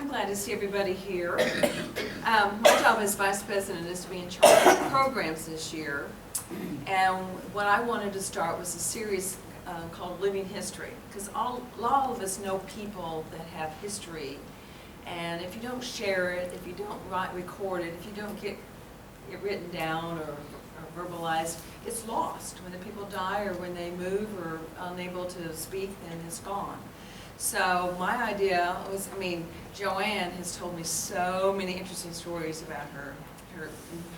I'm glad to see everybody here. My job as vice president is to be in charge of programs this year. And what I wanted to start was a series called Living History, because a lot of us know people that have history. And if you don't share it, if you don't record it, if you don't get it written down or verbalized, it's lost. When the people die or when they move or unable to speak, then it's gone. So my idea was, Joanne has told me so many interesting stories about her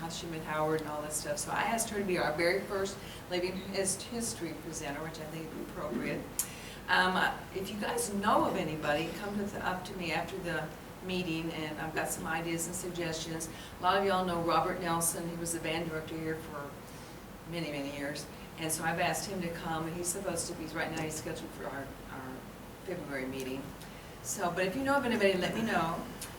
how she met Howard and all that stuff. So I asked her to be our very first Living History presenter, which I think would be appropriate. If you guys know of anybody, come up to me after the meeting, and I've got some ideas and suggestions. A lot of y'all know Robert Nelson. He was the band director here for many, many years. And so I've asked him to come, and he's supposed to be, right now he's scheduled for our February meeting. So, but if you know of anybody, let me know.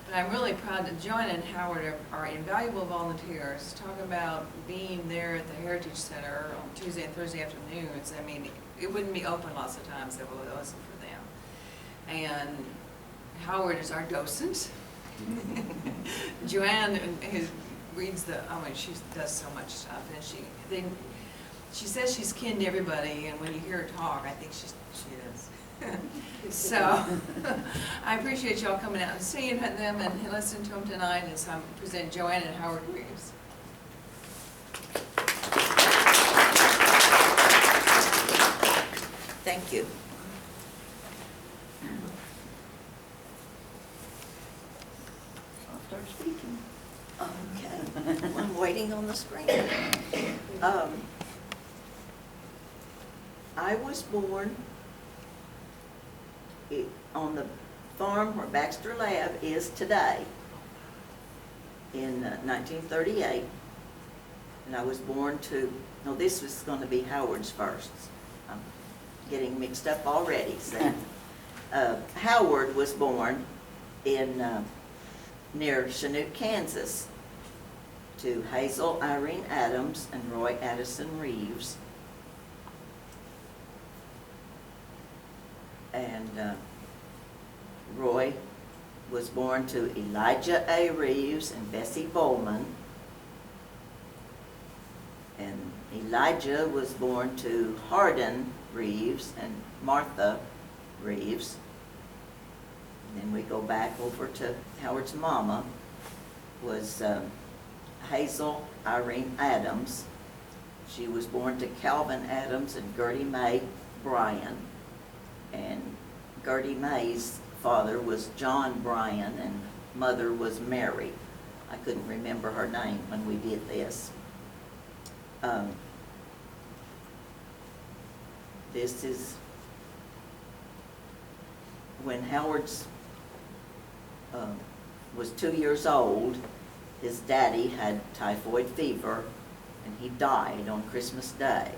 But I'm really proud that Joan and Howard are invaluable volunteers. Talk about being there at the Heritage Center on Tuesday and Thursday afternoons. It wouldn't be open lots of times if it wasn't for them. And Howard is our docent. Joanne reads she does so much stuff, and she says she's kin to everybody, and when you hear her talk, I think she is. So I appreciate y'all coming out and seeing them and listening to them tonight. And so I'm presenting Joan and Howard Reeves. Thank you. I'll start speaking. Okay. Well, I'm waiting on the screen. I was born on the farm where Baxter Lab is today in 1938. And I was born to, no, this was going to be Howard's first. I'm getting mixed up already. So, Howard was born in near Chinook, Kansas, to Hazel Irene Adams and Roy Addison Reeves. And Roy was born to Elijah A. Reeves and Bessie Bowman. And Elijah was born to Hardin Reeves and Martha Reeves. And then we go back over to Howard's mama was Hazel Irene Adams. She was born to Calvin Adams and Gertie Mae Bryan. And Gertie Mae's father was John Bryan and mother was Mary. I couldn't remember her name when we did this. This is when Howard's was 2 years old. His daddy had typhoid fever and he died on Christmas Day.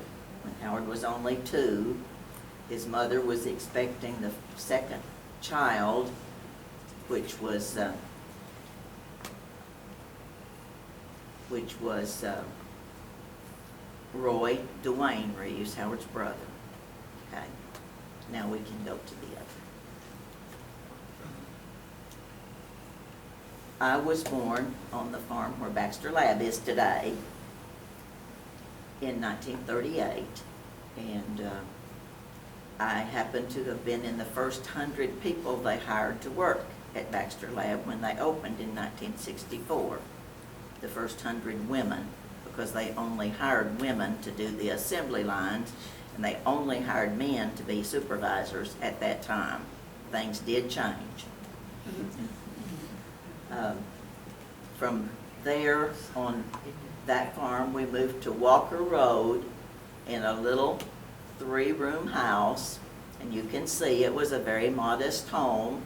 When Howard was only 2, his mother was expecting the second child, which was Roy Dwayne Reeves, Howard's brother. Okay, now we can go to the other. I was born on the farm where Baxter Lab is today in 1938, and I happen to have been in the first 100 people they hired to work at Baxter Lab when they opened in 1964. The first 100 women, because they only hired women to do the assembly lines, and they only hired men to be supervisors at that time. Things did change. From there on that farm, we moved to Walker Road in a little 3-room house, and you can see it was a very modest home.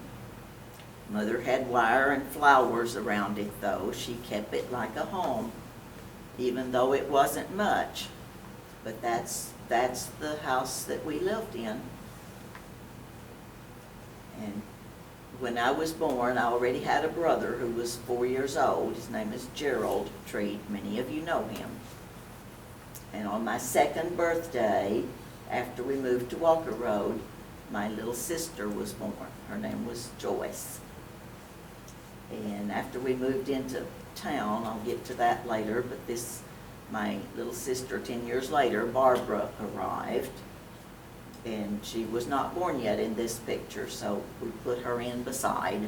Mother had wire and flowers around it, though. She kept it like a home, even though it wasn't much. But that's the house that we lived in. And when I was born, I already had a brother who was 4 years old. His name is Gerald Treat. Many of you know him. And on my second birthday, after we moved to Walker Road, my little sister was born. Her name was Joyce. And after we moved into town, I'll get to that later, but my little sister 10 years later, Barbara, arrived. And she was not born yet in this picture, so we put her in beside.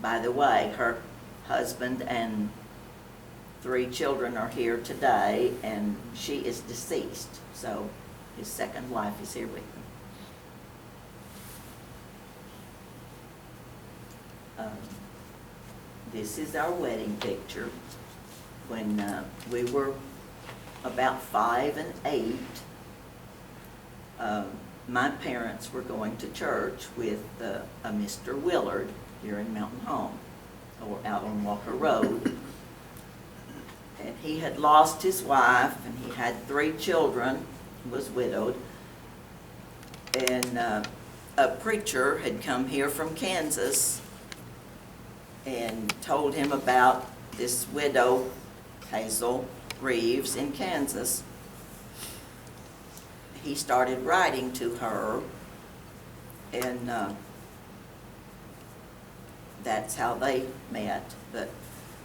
By the way, her husband and 3 children are here today, and she is deceased, so his second wife is here with him. This is our wedding picture. When we were about 5 and 8, my parents were going to church with a Mr. Willard here in Mountain Home, or out on Walker Road. And he had lost his wife, and he had 3 children, was widowed. And a preacher had come here from Kansas and told him about this widow, Hazel Reeves, in Kansas. He started writing to her, and that's how they met. But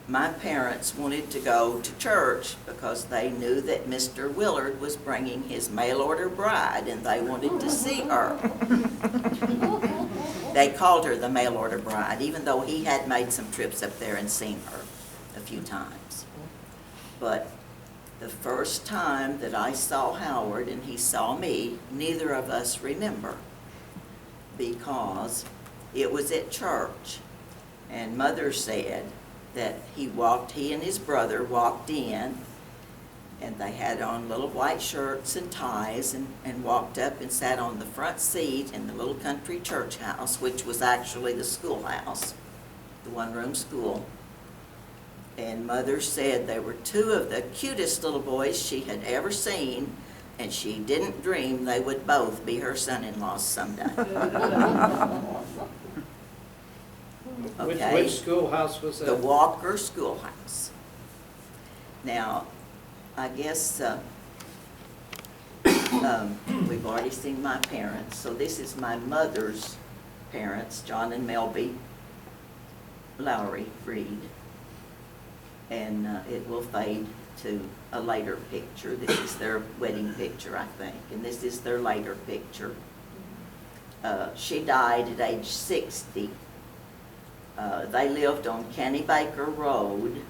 my parents wanted to go to church because they knew that Mr. Willard was bringing his mail-order bride, and they wanted to see her. They called her the mail-order bride, even though he had made some trips up there and seen her a few times. But the first time that I saw Howard and he saw me, neither of us remember, because it was at church, and Mother said that he and his brother walked in, and they had on little white shirts and ties, and walked up and sat on the front seat in the little country church house, which was actually the schoolhouse, the one-room school. And Mother said they were 2 of the cutest little boys she had ever seen, and she didn't dream they would both be her son-in-laws someday. Okay. Which schoolhouse was that? The Walker Schoolhouse. Now, I guess we've already seen my parents, so this is my mother's parents, John and Melby Lowry Reed. And it will fade to a later picture. This is their wedding picture, I think, and this is their later picture. She died at age 60. They lived on Kenny Baker Road,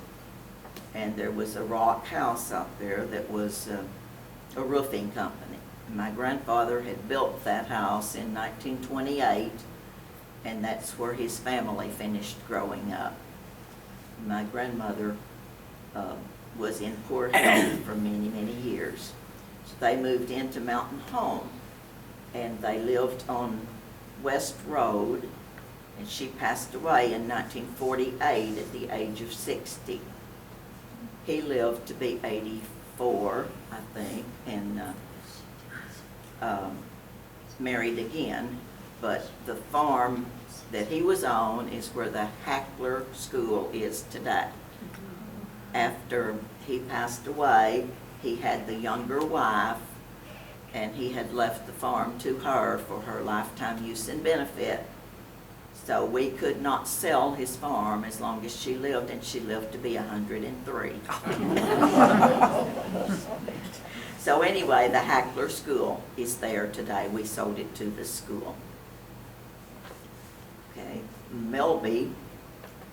and there was a rock house out there that was a roofing company. My grandfather had built that house in 1928, and that's where his family finished growing up. My grandmother was in poor health for many, many years. So they moved into Mountain Home, and they lived on West Road, and she passed away in 1948 at the age of 60. He lived to be 84, I think, and married again. But the farm that he was on is where the Hackler School is today. After he passed away, he had the younger wife, and he had left the farm to her for her lifetime use and benefit. So we could not sell his farm as long as she lived, and she lived to be 103. So anyway, the Hackler School is there today. We sold it to the school. Okay, Melby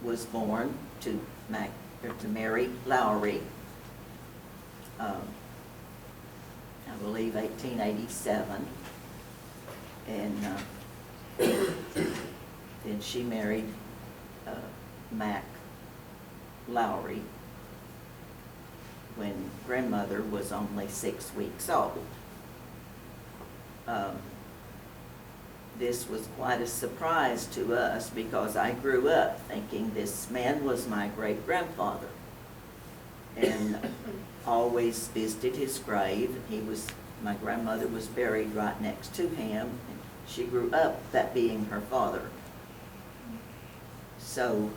was born to Mary Lowry, I believe 1887, and then she married Mac Lowry when grandmother was only 6 weeks old. This was quite a surprise to us because I grew up thinking this man was my great-grandfather, and always visited his grave. My grandmother was buried right next to him, and she grew up that being her father. So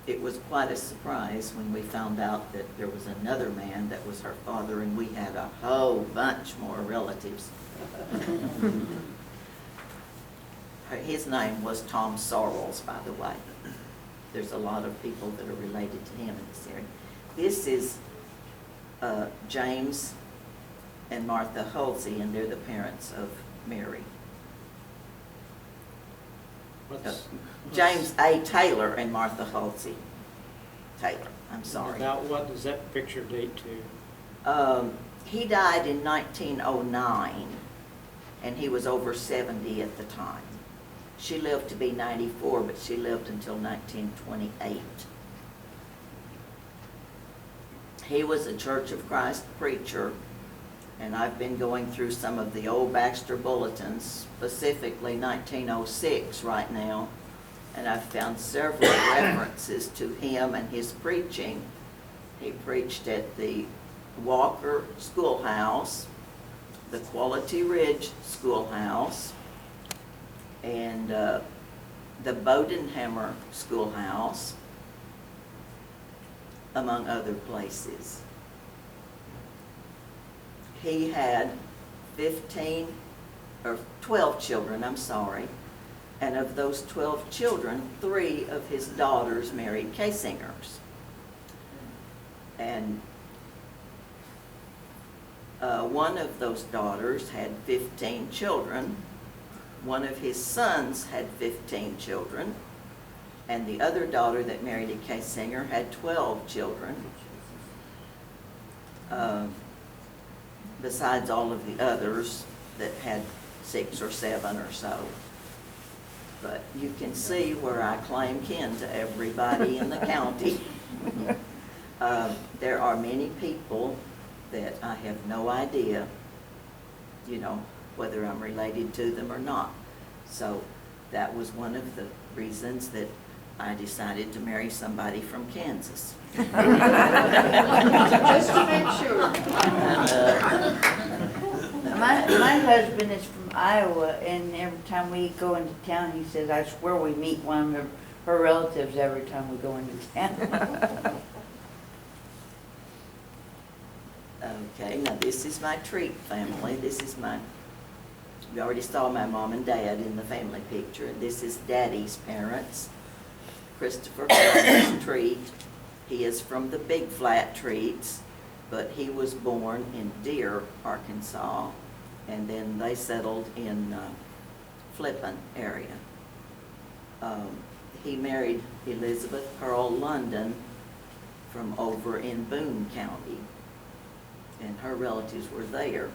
it was quite a surprise when we found out that there was another man that was her father, and we had a whole bunch more relatives. his name was Tom Sorrells, by the way. There's a lot of people that are related to him in this area. This is James and Martha Hulsey, and they're the parents of Mary. James A. Taylor and Martha Hulsey. Taylor, I'm sorry. About what does that picture date to? He died in 1909, and he was over 70 at the time. She lived to be 94, but she lived until 1928. He was a Church of Christ preacher, and I've been going through some of the old Baxter bulletins, specifically 1906 right now, and I've found several references to him and his preaching. He preached at the Walker Schoolhouse, the Quality Ridge Schoolhouse, and the Bodenhammer Schoolhouse, among other places. He had 12 children, I'm sorry, and of those 12 children, 3 of his daughters married Kaysingers. And one of those daughters had 15 children. One of his sons had 15 children. And the other daughter that married a Kaysinger had 12 children. Besides all of the others that had 6 or 7 or so. But you can see where I claim kin to everybody in the county. There are many people that I have no idea, you know, whether I'm related to them or not. So that was one of the reasons that I decided to marry somebody from Kansas. Just to make sure. My husband is from Iowa, and every time we go into town, he says, I swear we meet one of her relatives every time we go into town. Okay, now this is my Treat family. This is you already saw my mom and dad in the family picture. This is Daddy's parents, Christopher Treat. He is from the Big Flat Treats, but he was born in Deer, Arkansas, and then they settled in Flippin area. He married Elizabeth Pearl London from over in Boone County, and her relatives were there,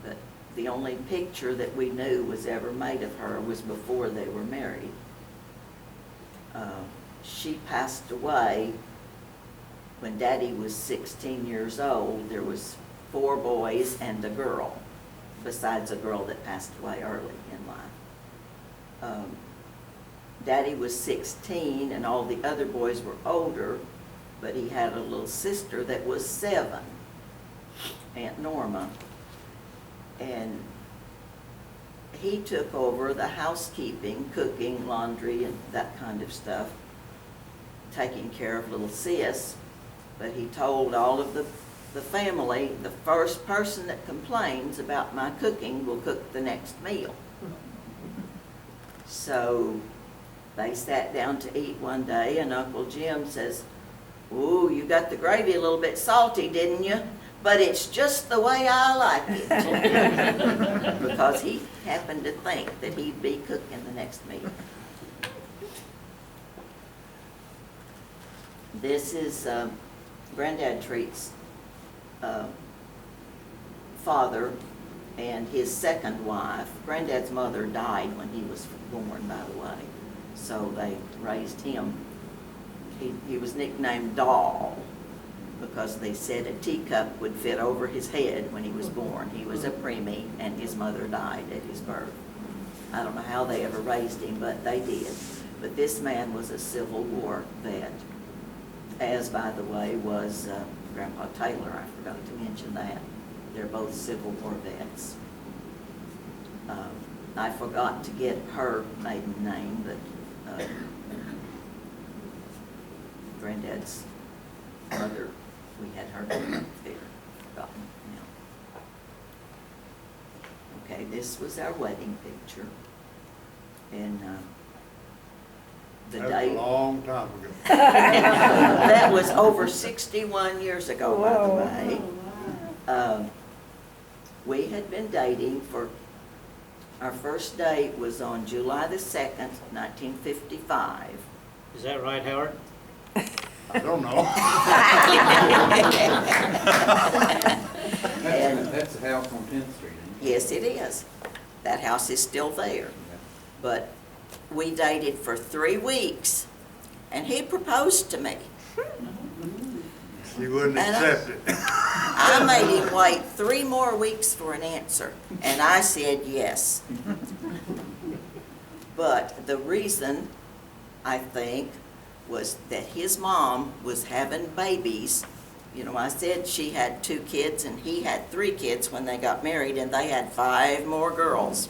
but the only picture that we knew was ever made of her was before they were married. She passed away when Daddy was 16 years old. There was 4 boys and a girl, besides a girl that passed away early in life. Daddy was 16 and all the other boys were older, but he had a little sister that was 7, Aunt Norma. And he took over the housekeeping, cooking, laundry, and that kind of stuff, taking care of little sis. But he told all of the family, the first person that complains about my cooking will cook the next meal. So they sat down to eat one day, and Uncle Jim says, "Ooh, you got the gravy a little bit salty, didn't you? But it's just the way I like it." Because he happened to think that he'd be cooking the next meal. This is Granddad Treat's father and his second wife. Granddad's mother died when he was born, by the way, so they raised him. He was nicknamed Doll because they said a teacup would fit over his head when he was born. He was a preemie, and his mother died at his birth. I don't know how they ever raised him, but they did. But this man was a Civil War vet, as, by the way, was Grandpa Taylor. I forgot to mention that. They're both Civil War vets. I forgot to get her maiden name, but Granddad's mother, we had her name up there. Forgotten now. Okay, this was our wedding picture. And the That was day, a long time ago. that was over 61 years ago, by the way. We had been dating for, our first date was on July the 2nd, 1955. Is that right, Howard? I don't know. That's the house on 10th Street, isn't it? Yes, it is. That house is still there. But we dated for 3 weeks, and he proposed to me. She wouldn't And accept it. I made him wait 3 more weeks for an answer, and I said yes. But the reason, I think, was that his mom was having babies. You know, I said she had 2 kids and he had 3 kids when they got married, and they had 5 more girls.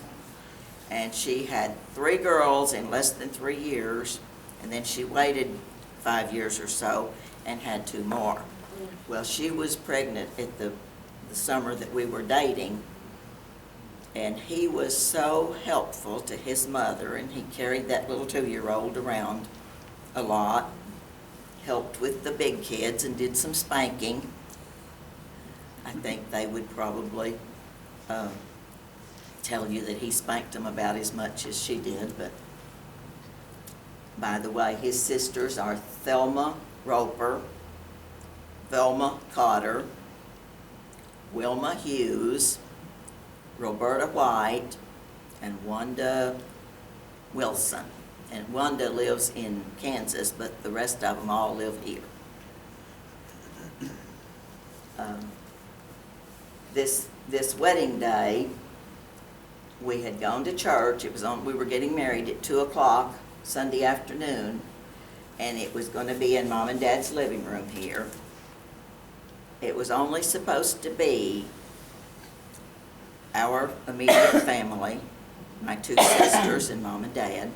And she had 3 girls in less than 3 years, and then she waited 5 years or so and had 2 more. Well, she was pregnant at the summer that we were dating, and he was so helpful to his mother, and he carried that little 2-year-old around a lot, helped with the big kids and did some spanking. I think they would probably tell you that he spanked them about as much as she did. But by the way, his sisters are Thelma Roper, Velma Cotter, Wilma Hughes, Roberta White, and Wanda Wilson. And Wanda lives in Kansas, but the rest of them all live here. This wedding day, we had gone to church. It was on. We were getting married at 2 o'clock Sunday afternoon, and it was going to be in Mom and Dad's living room here. It was only supposed to be our immediate family, my 2 sisters and Mom and Dad,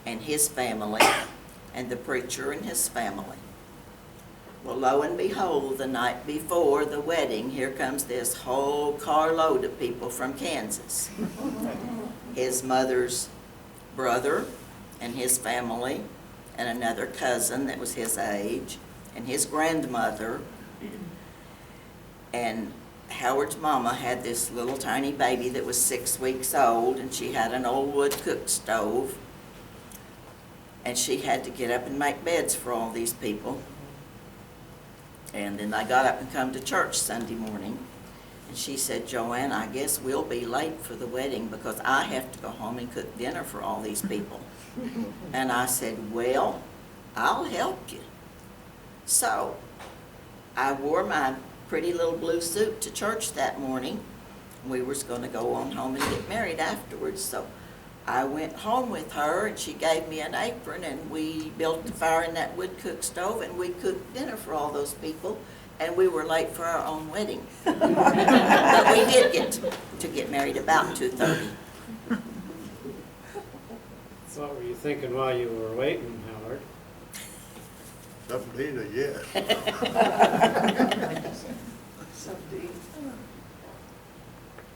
and his family, and the preacher and his family. Well, lo and behold, the night before the wedding, here comes this whole carload of people from Kansas. His mother's brother and his family, and another cousin that was his age, and his grandmother. And Howard's mama had this little tiny baby that was 6 weeks old, and she had an old wood cook stove. And she had to get up and make beds for all these people. And then I got up and come to church Sunday morning. And she said, "Joanne, I guess we'll be late for the wedding because I have to go home and cook dinner for all these people." And I said, "Well, I'll help you." So I wore my pretty little blue suit to church that morning. We were going to go on home and get married afterwards. So I went home with her, and she gave me an apron, and we built a fire in that wood cook stove, and we cooked dinner for all those people, and we were late for our own wedding. But we did get to get married about 2:30. What were you thinking while you were waiting, Howard? Something to eat, yes.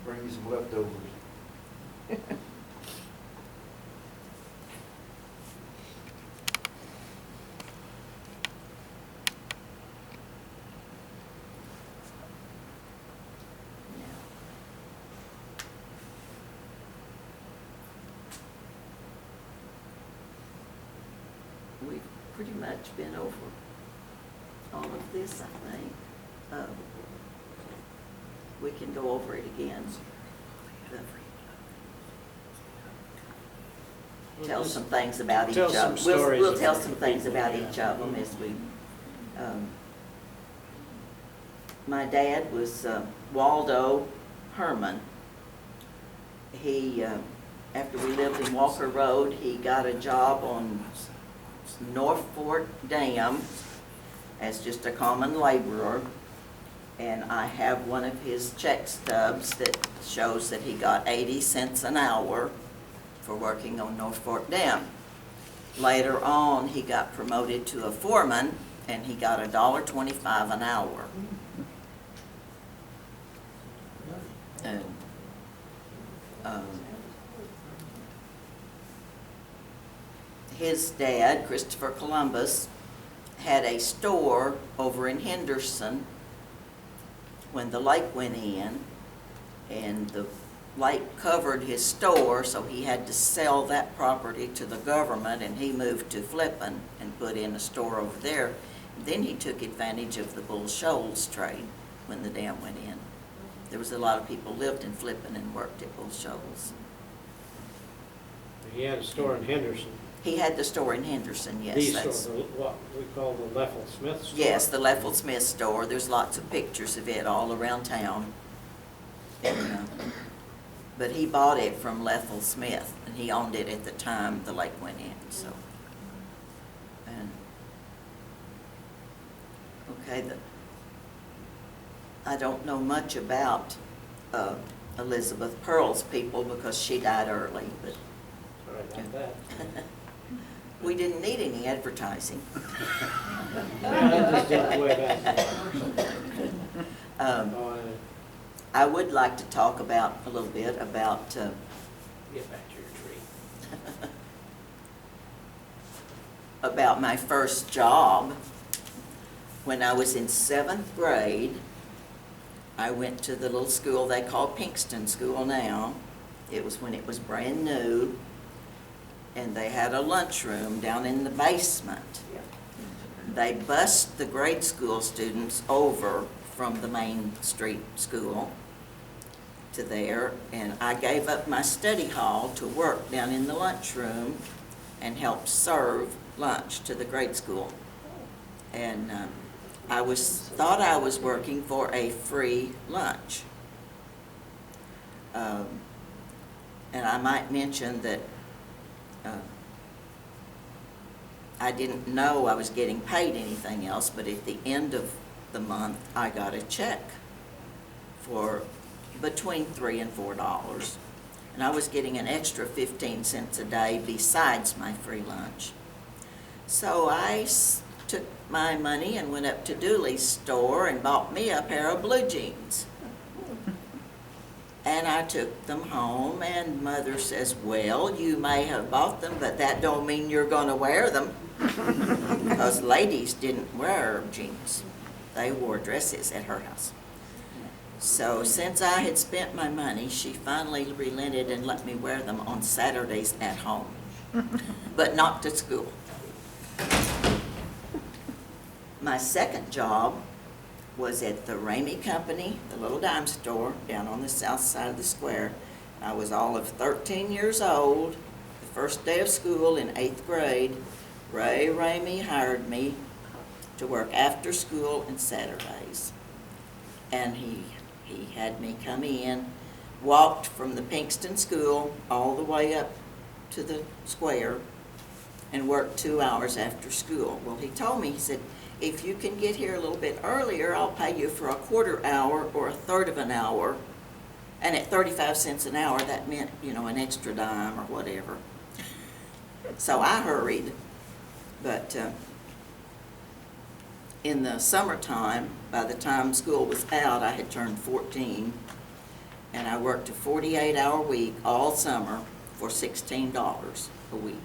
Bring you some leftovers. We've pretty much been over all of this, I think. We can go over it again. Tell some things about each Tell of some them. stories We'll tell about some the things people, about yeah. each of them as we, my dad was Waldo Herman. He, after we lived in Walker Road, he got a job on North Fork Dam as just a common laborer. And I have one of his check stubs that shows that he got 80 cents an hour for working on North Fork Dam. Later on, he got promoted to a foreman, and he got $1.25 an hour. And his dad, Christopher Columbus, had a store over in Henderson when the lake went in, and the lake covered his store, so he had to sell that property to the government, and he moved to Flippin and put in a store over there. Then he took advantage of the Bull Shoals trade when the dam went in. There was a lot of people lived in Flippin and worked at Bull Shoals. He had a store in Henderson. He had the store in Henderson, yes. The that's- store, what we call the Leffel Smith store. Yes, the Leffel Smith store. There's lots of pictures of it all around town. And, but he bought it from Leffel Smith, and he owned it at the time the lake went in, so. And, okay, I don't know much about Elizabeth Pearl's people because she died early, but Sorry about that. we didn't need any advertising. That just jumped way back. Oh, I would like to talk about, a little bit about get back to your tree. about my first job. When I was in 7th grade, I went to the little school they call Pinkston School now. It was when it was brand new, and they had a lunchroom down in the basement. They bused the grade school students over from the main street school to there, and I gave up my study hall to work down in the lunchroom and help serve lunch to the grade school. And I thought I was working for a free lunch. And I might mention that I didn't know I was getting paid anything else, but at the end of the month, I got a check for between $3 and $4. And I was getting an extra 15 cents a day besides my free lunch. So I took my money and went up to Dooley's store and bought me a pair of blue jeans. And I took them home, and Mother says, well, you may have bought them, but that don't mean you're going to wear them. Because ladies didn't wear jeans. They wore dresses at her house. So since I had spent my money, she finally relented and let me wear them on Saturdays at home, but not to school. My second job was at the Ramey Company, the little dime store down on the south side of the square. I was all of 13 years old. The first day of school in 8th grade, Ray Ramey hired me to work after school and Saturdays. And he had me come in, walked from the Pinkston school all the way up to the square, and worked 2 hours after school. Well, he told me, he said, if you can get here a little bit earlier, I'll pay you for a quarter hour or a third of an hour. And at 35 cents an hour, that meant, an extra dime or whatever. So I hurried. But in the summertime, by the time school was out, I had turned 14. And I worked a 48-hour week all summer for $16 a week.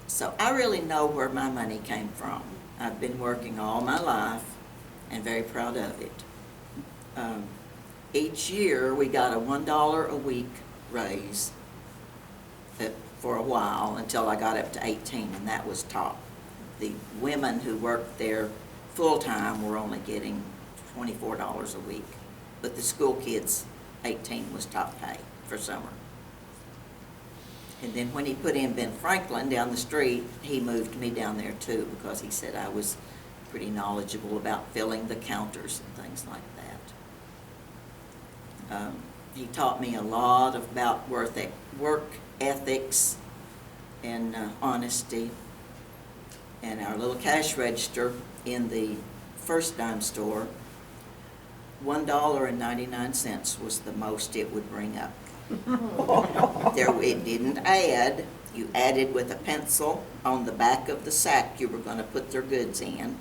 So I really know where my money came from. I've been working all my life and very proud of it. Each year we got a $1 a week raise for a while until I got up to 18, and that was top. The women who worked there full-time were only getting $24 a week, but the school kids, 18 was top pay for summer. And then when he put in Ben Franklin down the street, he moved me down there too, because he said I was pretty knowledgeable about filling the counters and things like that. He taught me a lot about work ethics and honesty. And our little cash register in the first dime store, $1.99 was the most it would bring up. It didn't add. You added with a pencil on the back of the sack you were going to put their goods in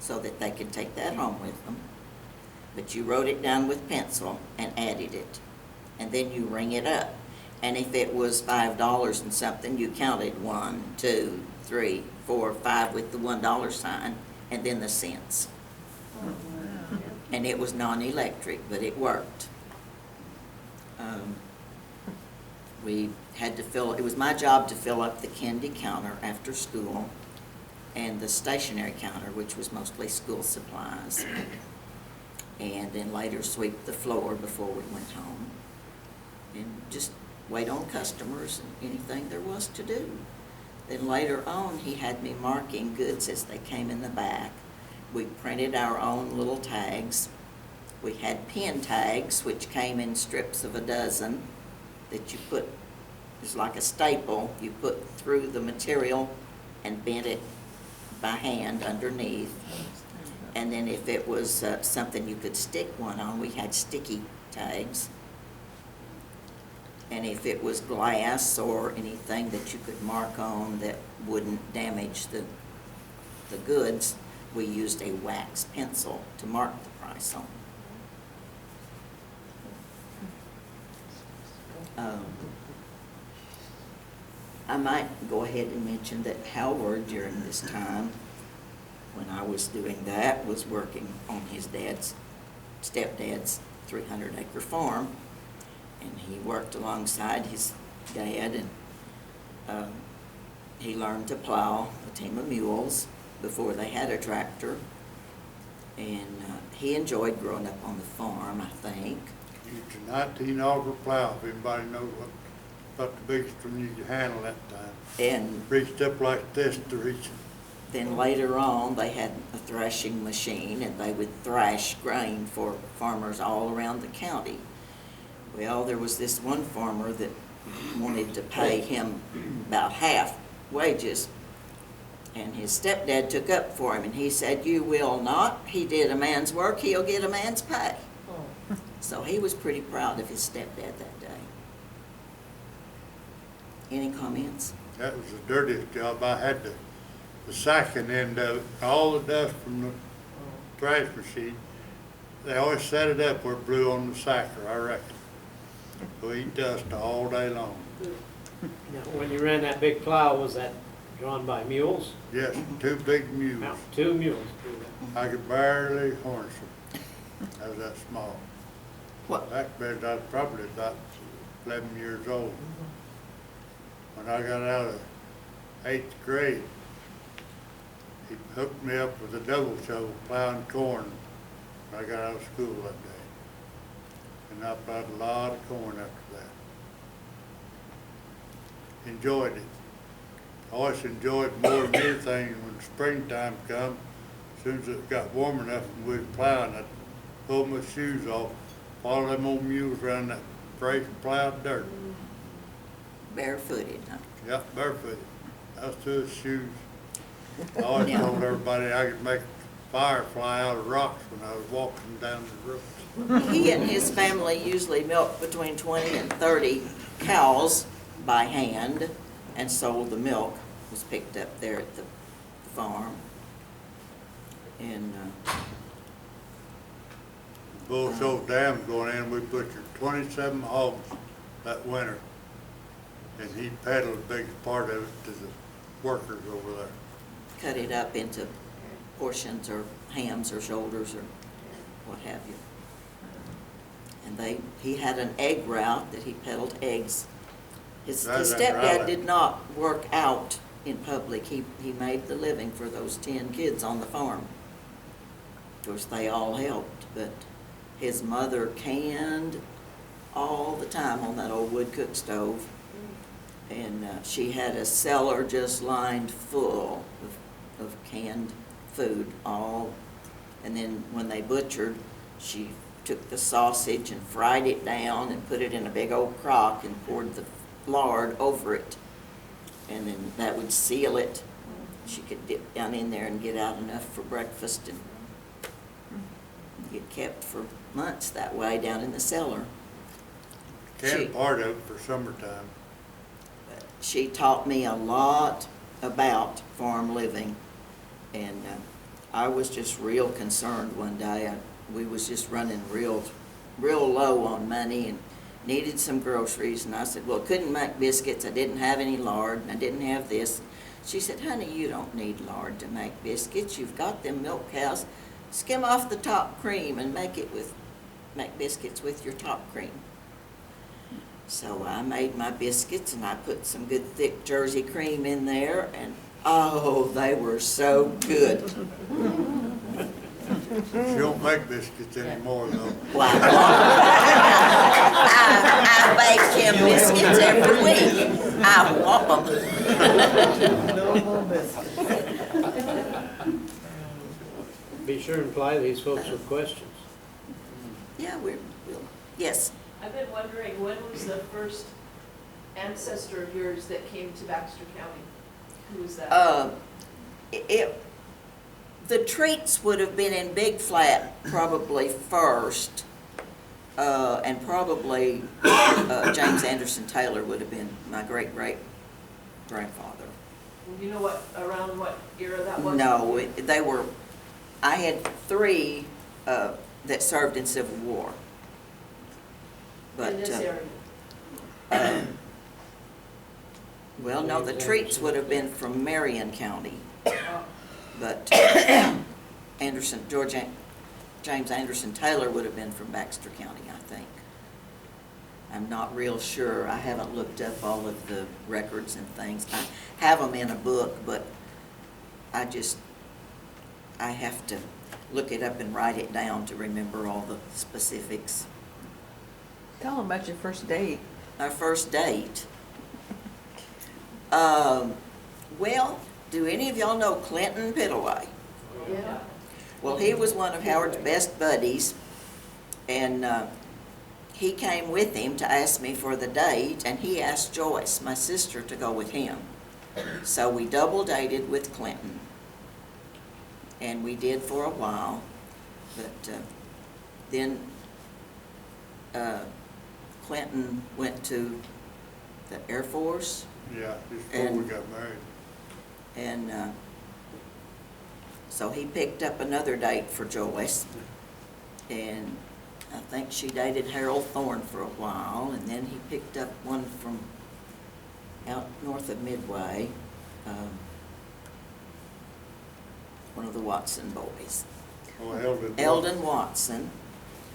so that they could take that home with them. But you wrote it down with pencil and added it. And then you ring it up. And if it was $5 and something, you counted 1, 2, 3, 4, 5 with the $1 sign, and then the cents. And it was non-electric, but it worked. We had to fill, it was my job to fill up the candy counter after school and the stationery counter, which was mostly school supplies. And then later sweep the floor before we went home. And just wait on customers and anything there was to do. Then later on, he had me marking goods as they came in the back. We printed our own little tags. We had pin tags, which came in strips of a dozen that you put, it was like a staple, you put through the material and bent it by hand underneath. And then if it was something you could stick one on, we had sticky tags. And if it was glass or anything that you could mark on that wouldn't damage the goods, we used a wax pencil to mark the price on. I might go ahead and mention that Howard, during this time, when I was doing that, was working on his stepdad's 300-acre farm, and he worked alongside his dad, and he learned to plow a team of mules before they had a tractor, and he enjoyed growing up on the farm, I think. It's a 19-auger plow, if anybody knows what the biggest one you could handle that time. And Reached up like this to reach it. then later on, they had a thrashing machine, and they would thrash grain for farmers all around the county. Well, there was this one farmer that wanted to pay him about half wages, and his stepdad took up for him, and he said, "You will not. He did a man's work, he'll get a man's pay." So he was pretty proud of his stepdad that day. Any comments? That was the dirtiest job. I had the sacking end of it, all the dust from the trash machine. They always set it up where it blew on the sacker, I reckon. So eat dust all day long. Now, when you ran that big plow, was that drawn by mules? Yes, 2 big mules. Now, 2 mules do that. I could barely harness them. I was that small. What? Back then, I was probably about 11 years old. When I got out of 8th grade, he hooked me up with a double shovel plowing corn when I got out of school that day. And I plowed a lot of corn after that. Enjoyed it. I always enjoyed more than anything when springtime come. As soon as it got warm enough and we was plowing, I'd pull my shoes off, follow them old mules around that fresh plowed dirt. Barefooted, huh? Yep, barefooted. I was through his shoes. I always told everybody I could make fire fly out of rocks when I was walking down the road. He and his family usually milked between 20 and 30 cows by hand, and sold the milk was picked up there at the farm. And Bull Shoals Dam going in, we butchered 27 hogs that winter. And he peddled the biggest part of it to the workers over there. cut it up into portions or hams or shoulders or what have you. And he had an egg route that he peddled eggs. His stepdad did not work out in public. He made the living for those 10 kids on the farm. Of course, they all helped, but his mother canned all the time on that old wood cook stove. And she had a cellar just lined full of canned food, and then when they butchered, she took the sausage and fried it down and put it in a big old crock and poured the lard over it. And then that would seal it. She could dip down in there and get out enough for breakfast and get kept for months that way down in the cellar. Canned part of it for summertime. She taught me a lot about farm living, and I was just real concerned one day. We was just running real low on money, and needed some groceries, and I said, well, couldn't make biscuits, I didn't have any lard, and I didn't have this. She said, honey, you don't need lard to make biscuits, you've got them milk cows. Skim off the top cream and make biscuits with your top cream. So I made my biscuits, and I put some good thick Jersey cream in there, and oh, they were so good. She don't make biscuits anymore, though. Why? I bake him biscuits every week. I want them. No more biscuits. Be sure and ply these folks with questions. Yeah, we'll, yes. I've been wondering, when was the first ancestor of yours that came to Baxter County? Who was that? The treats would have been in Big Flat probably first, and probably James Anderson Taylor would have been my great-great-grandfather. Do you know around what era that was? No, I had 3 that served in Civil War. But, in this area? well, no, the treats would have been from Marion County. Oh. But James Anderson Taylor would have been from Baxter County, I think. I'm not real sure. I haven't looked up all of the records and things. I have them in a book, but I have to look it up and write it down to remember all the specifics. Tell them about your first date. Our first date. Well, do any of y'all know Clinton Pittaway? Yeah. Well, he was one of Howard's best buddies, and he came with him to ask me for the date, and he asked Joyce, my sister, to go with him. So we double dated with Clinton, and we did for a while, but then Clinton went to the Air Force. Yeah, just before we got married. And so he picked up another date for Joyce, and I think she dated Harold Thorne for a while, and then he picked up one from out north of Midway, one of the Watson boys. Oh, Eldon Watson.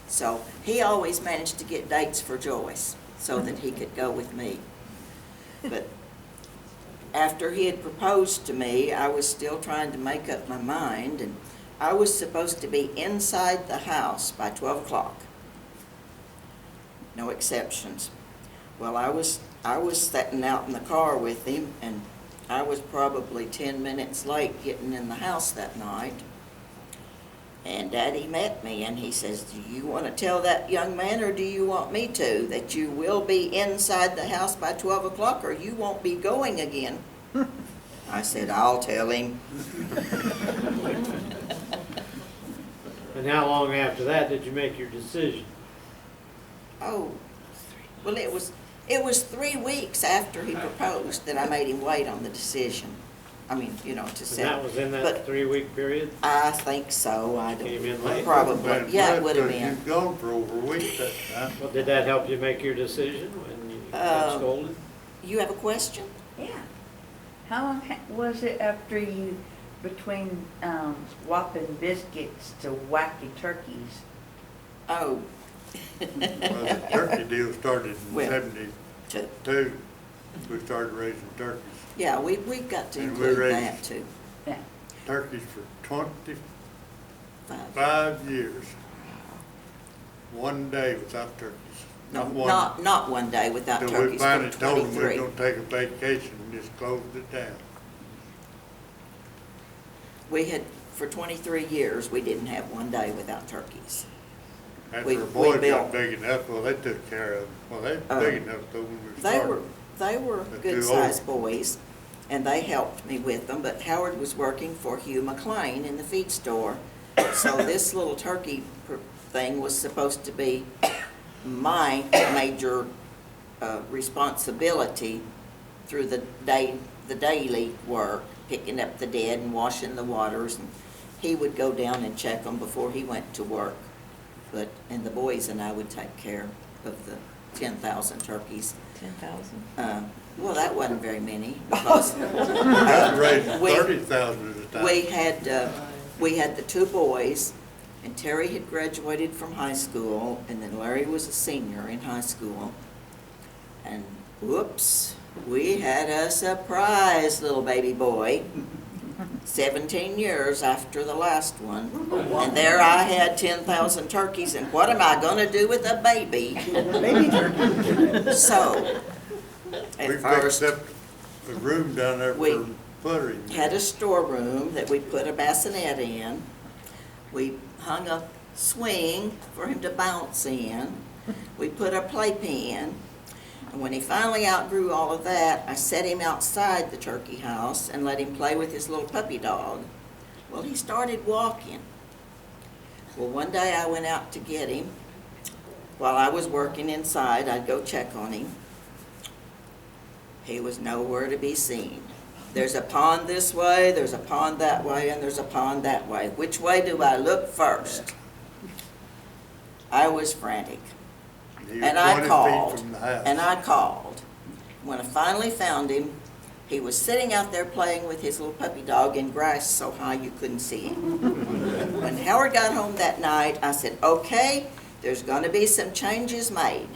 So he always managed to get dates for Joyce so that he could go with me. But after he had proposed to me, I was still trying to make up my mind, and I was supposed to be inside the house by 12 o'clock. No exceptions. Well, I was sitting out in the car with him, and I was probably 10 minutes late getting in the house that night. And Daddy met me, and he says, do you want to tell that young man, or do you want me to, that you will be inside the house by 12 o'clock, or you won't be going again? I said, I'll tell him. And how long after that did you make your decision? Oh, well, it was 3 weeks after he proposed that I made him wait on the decision. I mean, to And say. that was in that But 3-week period? I think so. I Came in don't, late? probably. Yeah, it would have You've been. gone for over a week that time. Well, did that help you make your decision when you got scolded? You have a question? Yeah. How long was it after you, between whopping biscuits to wacky turkeys? Oh. Well, the turkey deal started in Well, '72. We started raising turkeys. Yeah, we've got to And we include raised- that too. Yeah. Turkeys for 25 5. years. One day without turkeys. No, one. not one day without Till we turkeys finally for told them we were 23. gonna take a vacation and just closed it down. We had, for 23 years, we didn't have one day without turkeys. After We our boys built- got big enough, well, they took care of them. Well, they were big enough though when we They started. they were But good-sized too old. boys, and they helped me with them, but Howard was working for Hugh McLean in the feed store. So this little turkey thing was supposed to be my major responsibility through the daily work, picking up the dead and washing the waters, and he would go down and check them before he went to work. And the boys and I would take care of the 10,000 turkeys. 10,000. Well, that wasn't very many, because I was raising we- 30,000 at a time. we had the two boys, and Terry had graduated from high school, and then Larry was a senior in high school. And whoops, we had a surprise little baby boy, 17 years after the last one. And there I had 10,000 turkeys, and what am I gonna do with a baby? Baby turkey. So, We at first, fixed up a room down there we for puttering. had a storeroom that we put a bassinet in. We hung a swing for him to bounce in. We put a playpen. And when he finally outgrew all of that, I set him outside the turkey house and let him play with his little puppy dog. Well, he started walking. Well, one day I went out to get him. While I was working inside, I'd go check on him. He was nowhere to be seen. There's a pond this way, there's a pond that way, and there's a pond that way. Which way do I look first? I was frantic. He was And I 20 feet called, from the house. and I called. When I finally found him, he was sitting out there playing with his little puppy dog in grass so high you couldn't see him. When Howard got home that night, I said, okay, there's gonna be some changes made.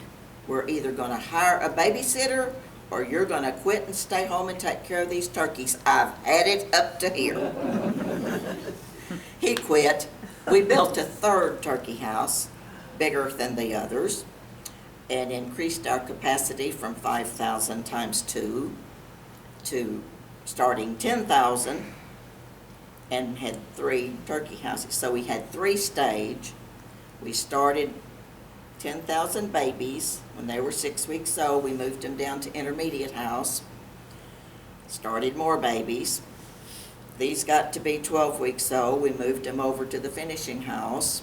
We're either gonna hire a babysitter, or you're gonna quit and stay home and take care of these turkeys. I've had it up to here. He quit. We built a third turkey house, bigger than the others, and increased our capacity from 5,000 times 2 to starting 10,000, and had 3 turkey houses. So we had 3 stage. We started 10,000 babies. When they were 6 weeks old, we moved them down to intermediate house, started more babies. These got to be 12 weeks old. We moved them over to the finishing house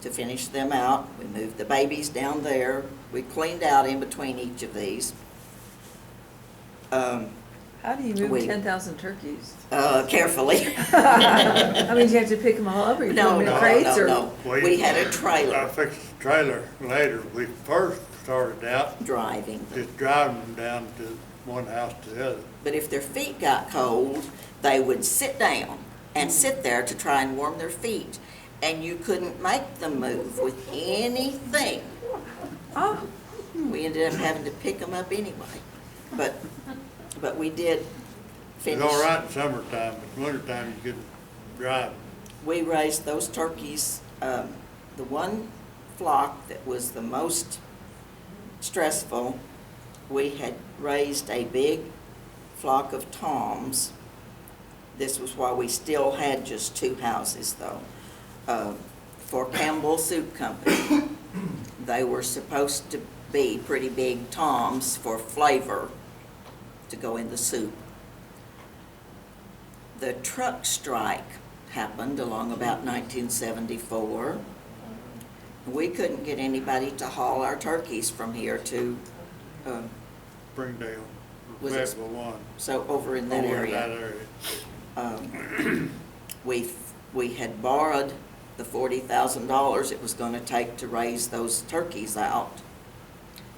to finish them out. We moved the babies down there. We cleaned out in between each of these. How do you move We- 10,000 turkeys? Carefully. I mean, do you have to pick them all up, or you put No, them in no, crates, no, or? no. We had a I trailer fixed the trailer later. We first started out driving them. just driving them down to one house to the other. But if their feet got cold, they would sit down and sit there to try and warm their feet. And you couldn't make them move with anything. Oh, We ended up having to pick them up anyway. But we did It's finish. all right in summertime, but wintertime you couldn't drive. We raised those turkeys. The one flock that was the most stressful, we had raised a big flock of toms. This was why we still had just 2 houses though, for Campbell Soup Company. They were supposed to be pretty big toms for flavor to go in the soup. The truck strike happened along about 1974. We couldn't get anybody to haul our turkeys from here to, Springdale, Was it- Fayetteville one. so over in that Over in that area. area. We had borrowed the $40,000 it was gonna take to raise those turkeys out.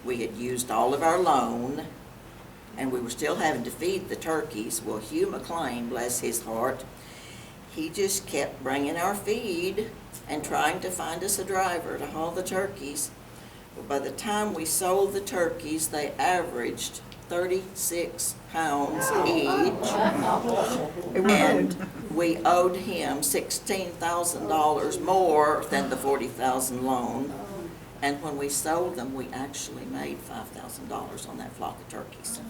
We had used all of our loan, and we were still having to feed the turkeys. Well, Hugh McLean, bless his heart, he just kept bringing our feed and trying to find us a driver to haul the turkeys. Well, by the time we sold the turkeys, they averaged 36 pounds each. And we owed him $16,000 more than the $40,000 loan. And when we sold them, we actually made $5,000 on that flock of turkeys.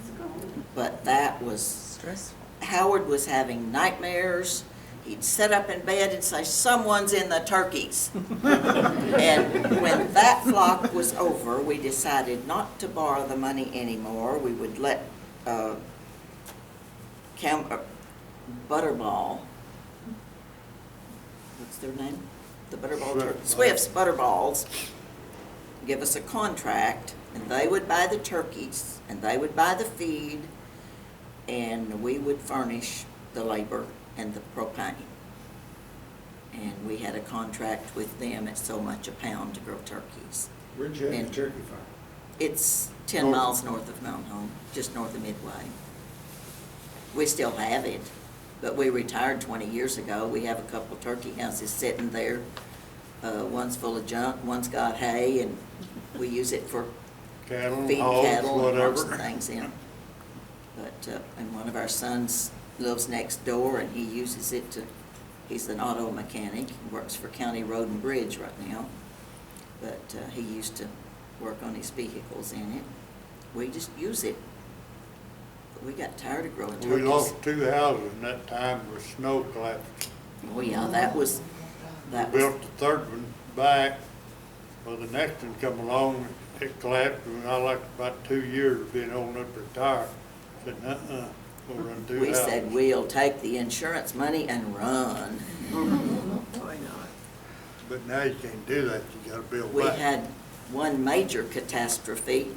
But that was, stressful. Howard was having nightmares. He'd sit up in bed and say, someone's in the turkeys. And when that flock was over, we decided not to borrow the money anymore. We would let Butterball, what's their name? The Butterball turkey, Swift's Butterballs, give us a contract, and they would buy the turkeys, and they would buy the feed, and we would furnish the labor and the propane. And we had a contract with them at so much a pound to grow turkeys. Where'd you have And- your turkey farm? It's 10 miles north of Mount Home, just north of Midway. We still have it, but we retired 20 years ago. We have a couple turkey houses sitting there. One's full of junk, one's got hay, and we use it for Cattle, feeding hogs, cattle and lots of whatever. things in. But, and one of our sons lives next door, and he uses it to, he's an auto mechanic, he works for County Road and Bridge right now. But he used to work on his vehicles in it. We just use it. But we got tired of growing turkeys. We lost 2 houses in that time with snow collapsed. Oh, yeah, that was, We built the third one back, well, the next one come along, it collapsed, and I like about 2 years of being old enough to retire. Said, we'll run 2 we houses. said, we'll take the insurance money and run. Why not? But now you can't do that, you gotta build We back. had one major catastrophe.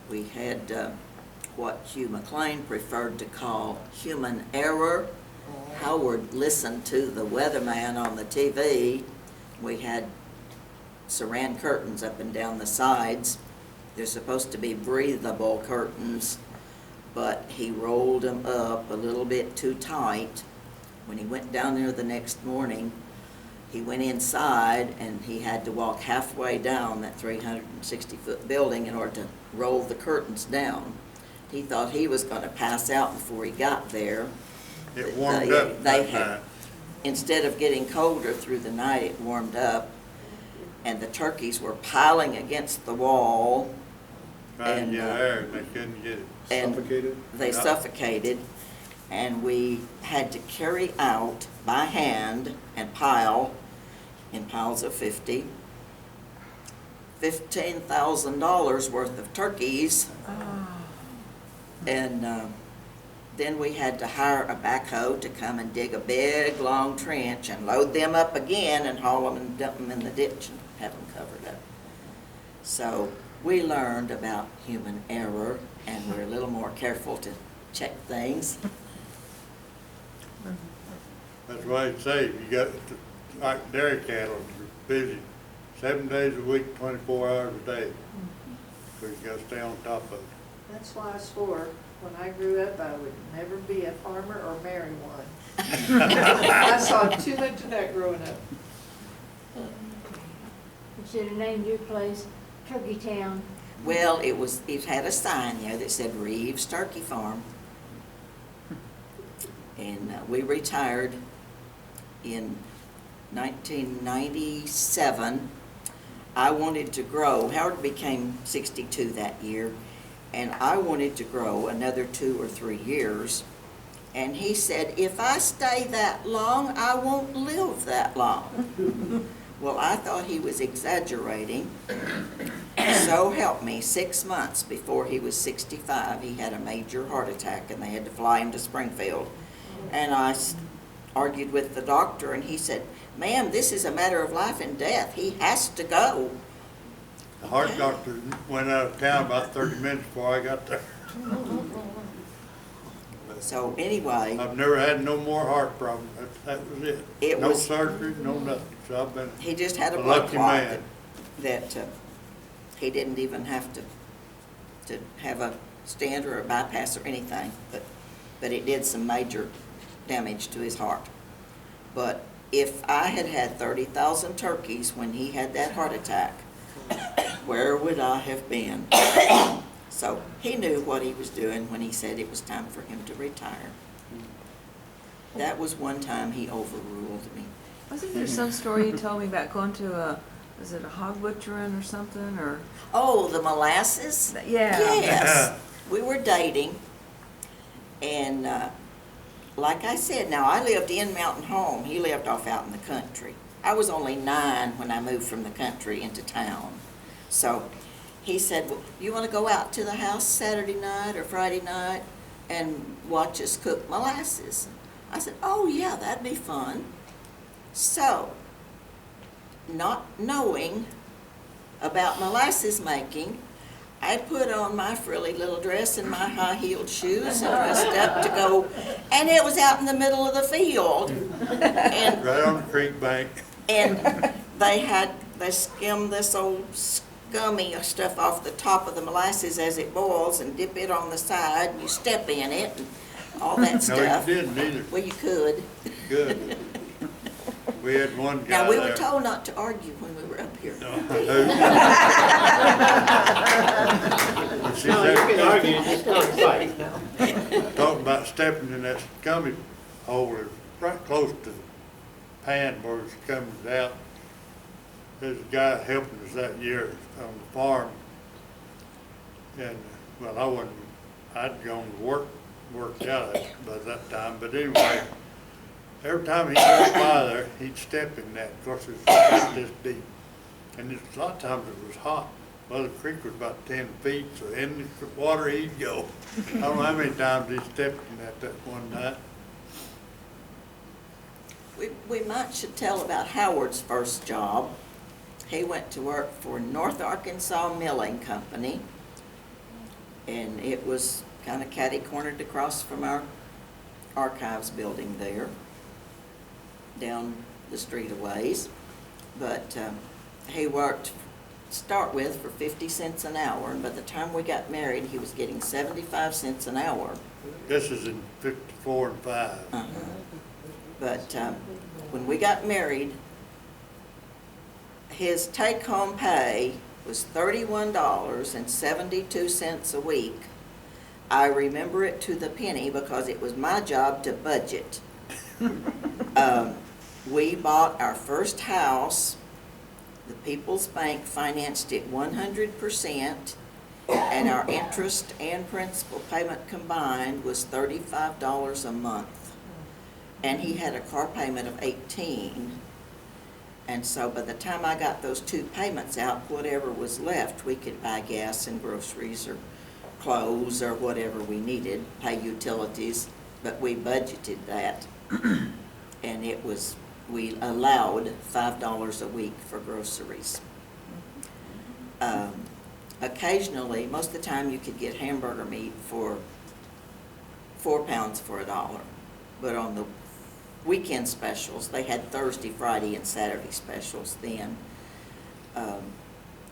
We had what Hugh McLean preferred to call human error. Howard listened to the weatherman on the TV. We had saran curtains up and down the sides. They're supposed to be breathable curtains, but he rolled them up a little bit too tight. When he went down there the next morning, he went inside and he had to walk halfway down that 360-foot building in order to roll the curtains down. He thought he was going to pass out before he got there. It warmed They- up they that had- night. Instead of getting colder through the night, it warmed up, and the turkeys were piling against the wall. Trying and, to get air, and they couldn't get it. And Suffocated? they Yeah. suffocated, and we had to carry out by hand and pile in piles of 50, $15,000 worth of turkeys. And then we had to hire a backhoe to come and dig a big, long trench and load them up again and haul them and dump them in the ditch and have them covered up. So we learned about human error, and we're a little more careful to check things. That's why I say, you got, like dairy cattle, you're busy 7 days a week, 24 hours a day. So you gotta stay on top of it. That's why I swore, when I grew up, I would never be a farmer or marry one. I saw too much of that growing up. You should have named your place Turkey Town. Well, it had a sign there that said Reeves Turkey Farm. And we retired in 1997. I wanted to grow, Howard became 62 that year, and I wanted to grow another 2 or 3 years. And he said, if I stay that long, I won't live that long. Well, I thought he was exaggerating. So help me, 6 months before he was 65, he had a major heart attack and they had to fly him to Springfield. And I argued with the doctor, and he said, ma'am, this is a matter of life and death. He has to go. The heart doctor went out of town about 30 minutes before I got there. So anyway, I've never had no more heart problems. That was it. It No was- surgery, no nothing. So I've been he just had a a blood lucky clot man. that he didn't even have to have a stent or a bypass or anything, but it did some major damage to his heart. But if I had had 30,000 turkeys when he had that heart attack, where would I have been? So he knew what he was doing when he said it was time for him to retire. That was one time he overruled me. Wasn't there some story you told me about going to was it a hog butchering or something, or? Oh, the molasses? Yeah. Yes. We were dating, and like I said, now I lived in Mountain Home. He lived off out in the country. I was only 9 when I moved from the country into town. So he said, well, you want to go out to the house Saturday night or Friday night and watch us cook molasses? I said, oh yeah, that'd be fun. So, not knowing about molasses making, I put on my frilly little dress and my high-heeled shoes and dressed up to go, and it was out in the middle of the field. And right on the creek bank. and they skimmed this old gummy stuff off the top of the molasses as it boils and dip it on the side, and you step in it and all that No, stuff. you didn't either. Well, you could. Good. We had one guy Now, we were there. told not to argue when we were up here. No, she No, you can said, argue, just not fight. talking about stepping in that gummy hole, it's right close to the pan where it's coming out. There's a guy helping us that year on the farm. And, well, I wasn't, I'd gone to worked out by that time, but anyway, every time he'd walk by there, he'd step in that. Of course, it's about this deep. And a lot of times it was hot. Well, the creek was about 10 feet, so in the water he'd go. I don't know how many times he stepped in that one night. We might should tell about Howard's first job. He went to work for North Arkansas Milling Company, and it was kind of catty-cornered across from our archives building there, down the street a ways. But he worked, start with, for 50 cents an hour, and by the time we got married, he was getting 75 cents an hour. This is in 54 and 5. Uh-huh. But when we got married, his take-home pay was $31.72 a week. I remember it to the penny because it was my job to budget. We bought our first house. The People's Bank financed it 100%, and our interest and principal payment combined was $35 a month. And he had a car payment of $18. And so by the time I got those two payments out, whatever was left, we could buy gas and groceries or clothes or whatever we needed, pay utilities, but we budgeted that. And it was, we allowed $5 a week for groceries. Occasionally, most of the time you could get hamburger meat for 4 pounds for $1. But on the weekend specials, they had Thursday, Friday, and Saturday specials then.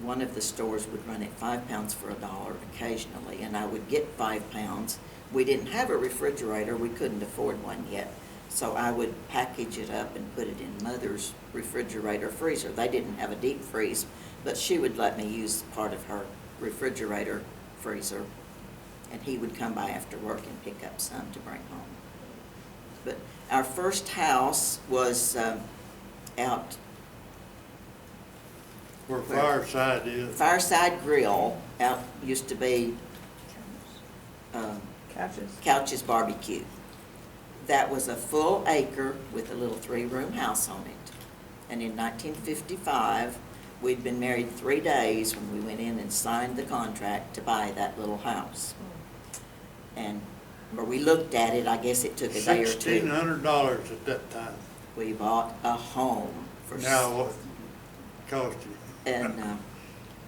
One of the stores would run it 5 pounds for $1 occasionally, and I would get 5 pounds. We didn't have a refrigerator, we couldn't afford one yet, so I would package it up and put it in Mother's refrigerator freezer. They didn't have a deep freeze, but she would let me use part of her refrigerator freezer, and he would come by after work and pick up some to bring home. But our first house was out Where Fireside is. Fireside Grill, out used to be Couch's Barbecue. That was a full acre with a little 3-room house on it. And in 1955, we'd been married 3 days when we went in and signed the contract to buy that little house. And where we looked at it, I guess it took a day or two. $1,600 at that time. We bought a home for. Now what cost you? And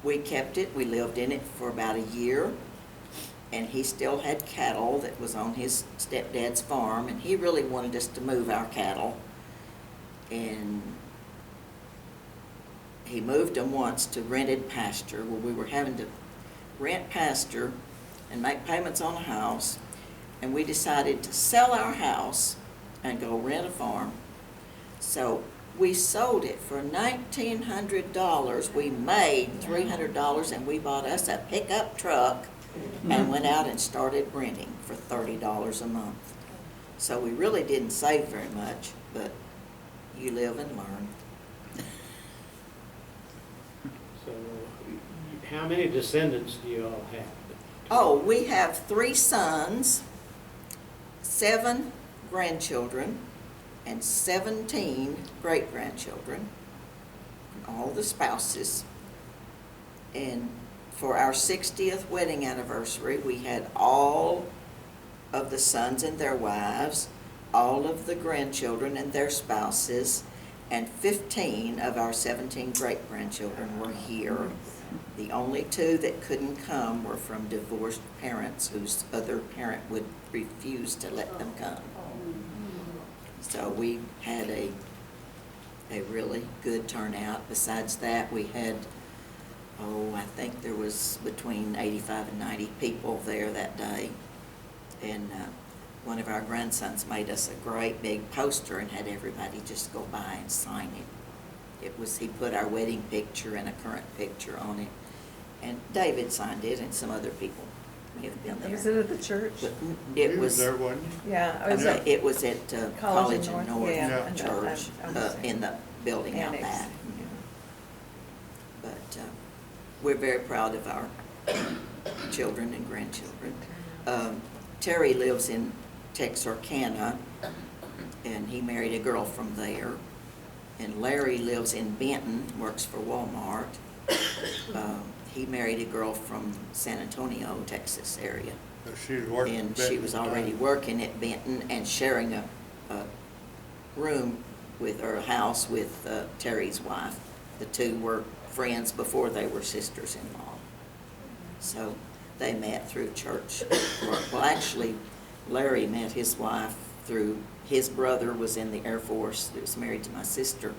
we kept it. We lived in it for about a year. And he still had cattle that was on his stepdad's farm, and he really wanted us to move our cattle. And he moved them once to rented pasture, where we were having to rent pasture and make payments on a house. And we decided to sell our house and go rent a farm. So we sold it for $1,900. We made $300, and we bought us a pickup truck and went out and started renting for $30 a month. So we really didn't save very much, but you live and learn. So, how many descendants do you all have? Oh, we have 3 sons, 7 grandchildren, and 17 great-grandchildren, all the spouses. And for our 60th wedding anniversary, we had all of the sons and their wives, all of the grandchildren and their spouses, and 15 of our 17 great-grandchildren were here. The only 2 that couldn't come were from divorced parents whose other parent would refuse to let them come. So we had a really good turnout. Besides that, we had I think there was between 85 and 90 people there that day. And one of our grandsons made us a great big poster and had everybody just go by and sign it. He put our wedding picture and a current picture on it. And David signed it and some other people may have been there. Was it at the church? But You it was, there, wasn't you? Yeah, I was at it was at College and North yeah, and Church, in the building out annex. back. But we're very proud of our children and grandchildren. Terry lives in Texarkana, and he married a girl from there. And Larry lives in Benton, works for Walmart. He married a girl from San Antonio, Texas area. But she was working. And she was already working at Benton and sharing a room with, or a house with Terry's wife. The two were friends before they were sisters-in-law. So they met through church work. Well, actually, Larry met his wife through, his brother was in the Air Force, he was married to my sister.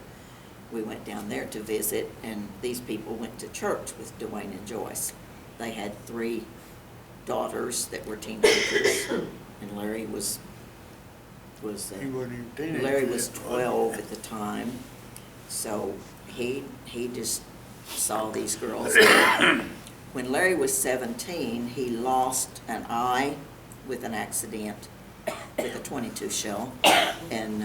We went down there to visit, and these people went to church with Dwayne and Joyce. They had 3 daughters that were teenagers, and Larry was He wasn't even teenage Larry was yet, 12 at the time, so he just saw these girls. When Larry was 17, he lost an eye with an accident with a .22 shell, and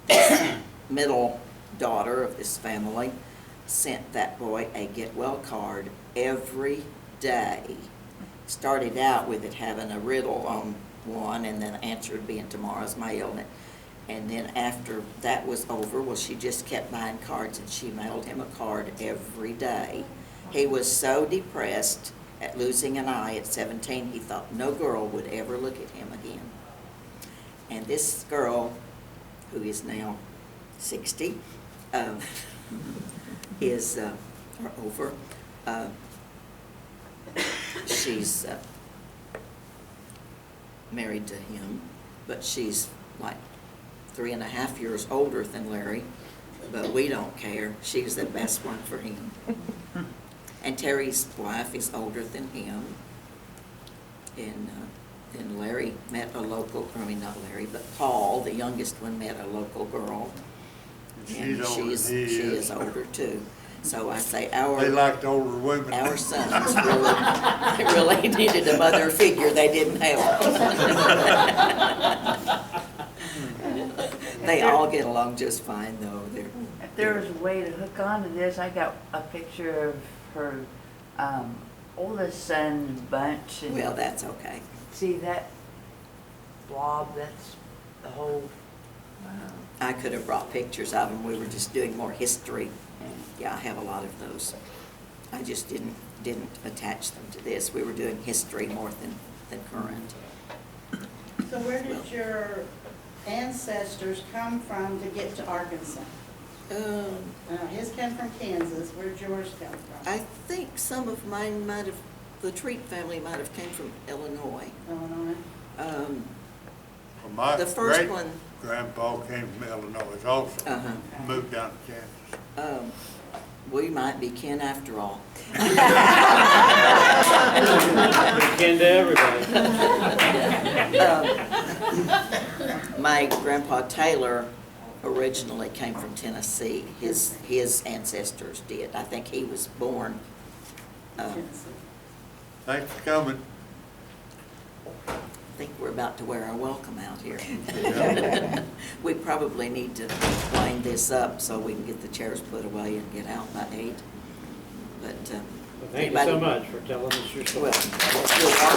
this middle daughter of this family sent that boy a get well card every day. Started out with it having a riddle on one, and then answered being tomorrow's mail. And then after that was over, well, she just kept buying cards, and she mailed him a card every day. He was so depressed at losing an eye at 17, he thought no girl would ever look at him again. And this girl, who is now 60, is, or over, she's married to him, but she's like 3.5 years older than Larry, but we don't care. She's the best one for him. And Terry's wife is older than him. And then Larry met a local, I mean not Larry, but Paul, the youngest one, met a local girl. And She's older than he she is. is older too. So I say They liked older women. our sons really needed a mother figure they didn't have. They all get along just fine, though. If there was a way to hook onto this, I got a picture of her oldest son's bunch. And Well, that's okay. see that blob, that's the whole, I could have brought pictures of them. We were just doing more history. Yeah, I have a lot of those. I just didn't attach them to this. We were doing history more than current. So where did your ancestors come from to get to Arkansas? His came from Kansas. Where did yours come from? I think some of mine might have, the Treat family might have came from Illinois. Illinois. Well, my The first one, great-grandpa came from Illinois also. Uh-huh. Moved down to Kansas. we might be kin after all. Kin to everybody. My grandpa Taylor originally came from Tennessee. His ancestors did. I think he was born. Thanks for coming. I think we're about to wear our welcome out here. We probably need to line this up so we can get the chairs put away and get out by 8. But Well, thank you so much for telling us your story. well,